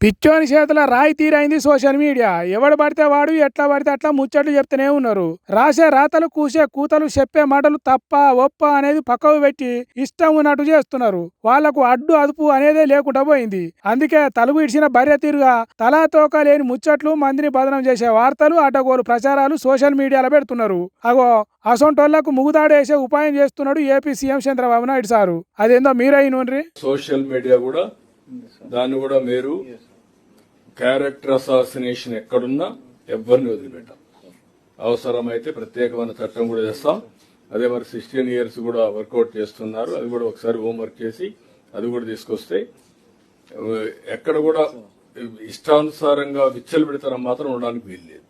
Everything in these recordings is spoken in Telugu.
పిచ్చోని చేతుల రాయి తీరైంది సోషల్ మీడియా. ఎవడు పడితే వాడు ఎట్లా పడితే అట్లా ముచ్చట్లు చెప్తూనే ఉన్నారు. రాసే రాతలు కూసే కూతలు చెప్పే మాటలు తప్ప ఒప్ప అనేది పక్కకు పెట్టి ఇష్టం ఉన్నట్టు చేస్తున్నారు. వాళ్లకు అడ్డు అదుపు అనేదే లేకుండా పోయింది. అందుకే తలుగు ఇడిచిన బర్రె తీరుగా తలా తోక లేని ముచ్చట్లు మందిని బదనం చేసే వార్తలు అడ్డగోలు ప్రచారాలు సోషల్ మీడియాలో పెడుతున్నారు. అగో అసొంటోళ్లకు ముగుదాడేసే ఉపాయం చేస్తున్నాడు AP CM Chandrababu Naidu sir. అదేందో మీరైనోన్రి. సోషల్ మీడియా కూడా దాన్ని కూడా మీరు క్యారెక్టర్ అసాసినేషన్ ఎక్కడున్నా ఎవరిని వదిలిపెట్టాం. అవసరమైతే ప్రత్యేకమైన చట్టం కూడా చేస్తాం. అదే మరి 16 years కూడా వర్కౌట్ చేస్తున్నారు. అది కూడా ఒకసారి హోంవర్క్ చేసి అది కూడా తీసుకొస్తే ఎక్కడ కూడా ఇష్టానుసారంగా విచ్చలు పెడతారం మాత్రం ఉండడానికి వీల్లేదు.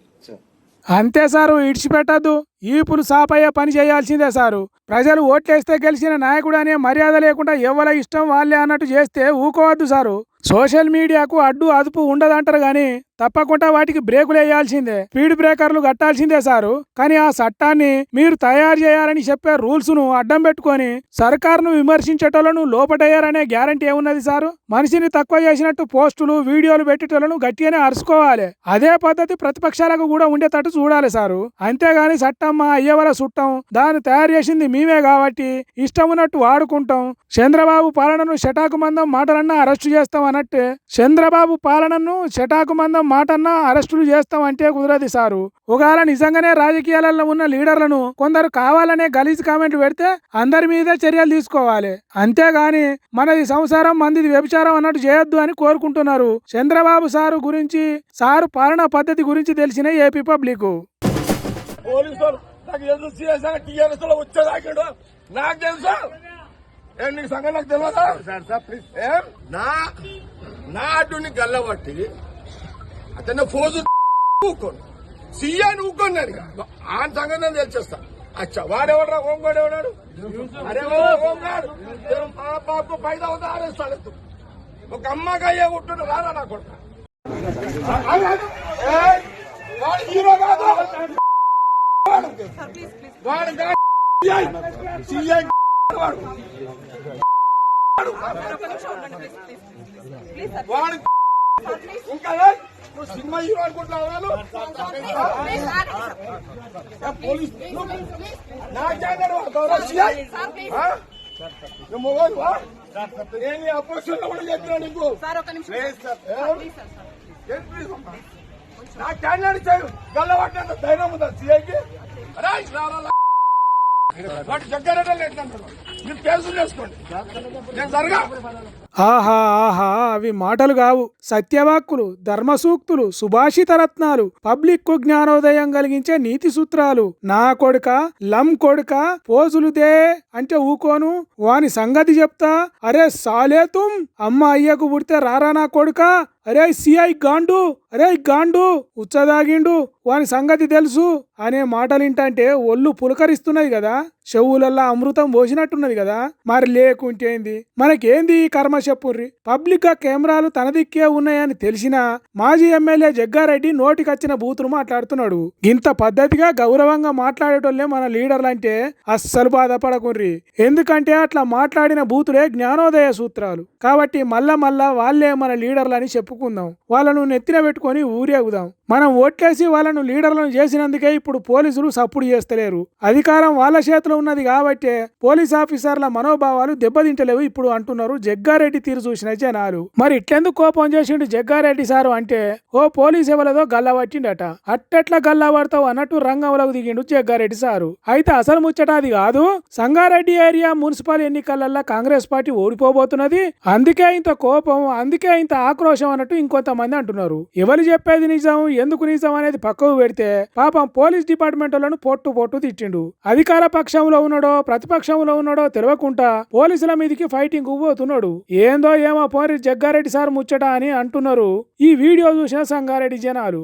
అంతే సారు, ఇడిచిపెట్టద్దు. ఈపులు సాపయ్యే పని చేయాల్సిందే సారు. ప్రజలు ఓట్లేస్తే గెలిచిన నాయకుడు అనే మర్యాద లేకుండా ఎవరి ఇష్టం వాళ్ళే అన్నట్టు చేస్తే ఊకోవద్దు సారు. సోషల్ మీడియాకు అడ్డు అదుపు ఉండదంటారు గాని తప్పకుండా వాటికి బ్రేకులు వేయాల్సిందే, స్పీడ్ బ్రేకర్లు కట్టాల్సిందే సారు. కానీ ఆ చట్టాన్ని మీరు తయారు చేయాలని చెప్పే రూల్స్ ను అడ్డం పెట్టుకొని సర్కారును విమర్శించేటోళ్లను లోపటయ్యారనే గ్యారంటీ ఏమున్నది సారు? మనిషిని తక్కువ చేసినట్టు పోస్టులు వీడియోలు పెట్టేటోళ్లను గట్టిగానే అరుచుకోవాలి. అదే పద్ధతి ప్రతిపక్షాలకు కూడా ఉండేటట్టు చూడాలి సారు. అంతేగాని చట్టం మా అయ్యవల చుట్టం, దాన్ని తయారు చేసింది మేమే కాబట్టి ఇష్టం ఉన్నట్టు వాడుకుంటాం. చంద్రబాబు పాలనను శటాకు మందం మాటలన్నా అరెస్టు చేస్తాం అన్నట్టే చంద్రబాబు పాలనను శటాకు మందం మాటన్నా అరెస్టులు చేస్తామంటే కుదరదు సారు. ఒకవేళ నిజంగానే రాజకీయాలలో ఉన్న లీడర్లను కొందరు కావాలనే గలీజ్ కామెంట్లు పెడితే అందరి మీదే చర్యలు తీసుకోవాలి. అంతేగాని మనది సంసారం మందిది వ్యభిచారం అన్నట్టు చేయొద్దు అని కోరుకుంటున్నారు. చంద్రబాబు సారు గురించి, సారు పాలనా పద్ధతి గురించి తెలిసిన ఏపీ పబ్లిక్. నాకు తెలుసా నీకు సంగతి నాకు తెలియదా? నా అడ్డుని గల్లబట్టి అతను ఫోజు ఊకోను సీఎని ఊకోను ఆయన సంగతి నేను తెలిచేస్తా. అచ్చా వాడెవడరా హోంగాడు ఎవడాడు? అరే హోంగాడు మా బాబు 5,000 ఆరేస్తాడు. ఒక అమ్మగా అయ్యే ఉంటుండే రాదా నా కొడుకు? వాడు హీరో కాదు, వాడు సీఐ వాడు వాడు ఇంకా సినిమా హీరో అనుకుంటున్నాను. పోలీస్ నా నేను అపోజిషన్ లో కూడా చెప్పినా నీకు నా క్యాండిడేట్ చేయు గల్లబట్టినంత ధైర్యం ఉందా సీఐకి? వాటి జగ్గారెడ్డి ఎట్లంటారు మీరు కేసులు చేసుకోండి, నేను జరగా. ఆహా ఆహా, అవి మాటలు కావు, సత్యవాక్కులు, ధర్మసూక్తులు, సుభాషిత రత్నాలు, పబ్లిక్ కు జ్ఞానోదయం కలిగించే నీతి సూత్రాలు. నా కొడుక లం కొడుక పోజులుదే అంటే ఊకోను, వాని సంగతి చెప్తా. అరే సాలే తుమ్, అమ్మ అయ్యకు పుడితే రారా నా కొడుక, అరే సిఐ గాండు, అరే గాండు ఉచ్చదాగిండు, వాని సంగతి తెలుసు అనే మాటలింటంటే ఒళ్ళు పులకరిస్తున్నది కదా, చెవులల్లా అమృతం పోసినట్టున్నది కదా. మరి లేకుంటేంది, మనకేంది ఈ కర్మ చెప్పుర్రి? పబ్లిక్ గా కెమెరాలు తన దిక్కే ఉన్నాయని తెలిసినా మాజీ ఎమ్మెల్యే జగ్గారెడ్డి నోటికొచ్చిన బూతులు మాట్లాడుతున్నాడు. ఇంత పద్ధతిగా గౌరవంగా మాట్లాడేటోళ్లే మన లీడర్లంటే అస్సలు బాధపడకుర్రి. ఎందుకంటే అట్లా మాట్లాడిన బూతులే జ్ఞానోదయ సూత్రాలు. కాబట్టి మళ్ళా వాళ్లే మన లీడర్లని చెప్పుకుందాం, వాళ్ళను నెత్తిన పెట్టుకొని ఊరేగుదాం. మనం ఓట్లేసి వాళ్ళను లీడర్లను చేసినందుకే ఇప్పుడు పోలీసులు సప్పుడు చేస్తలేరు. అధికారం వాళ్ళ చేతిలో ఉన్నది కాబట్టి పోలీస్ ఆఫీసర్ల మనోభావాలు దెబ్బతింటలేవు ఇప్పుడు అంటున్నారు జగ్గారెడ్డి తీరు చూసిన జనాలు. మరి ఇట్లెందుకు కోపం చేసిండు జగ్గారెడ్డి సారు అంటే, ఓ పోలీస్ ఎవలదో గల్లబట్టిండట. అట్టెట్లా గల్లబడతావు అన్నట్టు రంగంలోకి దిగిండు జగ్గారెడ్డి సారు. అయితే అసలు ముచ్చట అది కాదు, సంగారెడ్డి ఏరియా మున్సిపల్ ఎన్నికలల్లో కాంగ్రెస్ పార్టీ ఓడిపోబోతున్నది, అందుకే ఇంత కోపం, అందుకే ఇంత ఆక్రోశం అన్నట్టు ఇంకొంతమంది అంటున్నారు. ఎవరు చెప్పేది నిజం, ఎందుకు నిజం అనేది పక్కకు పెడితే పాపం పోలీస్ డిపార్ట్మెంట్ వాళ్ళను పొట్టు తిట్టిండు. అధికార పక్షంలో ఉన్నాడో ప్రతిపక్షంలో ఉన్నాడో తెలియకుండా పోలీసుల మీదకి ఫైటింగ్ పోతున్నాడు. ఏందో ఏమో పోరి జగ్గారెడ్డి సార్ ముచ్చట అని అంటున్నారు ఈ వీడియో చూసిన సంగారెడ్డి జనాలు.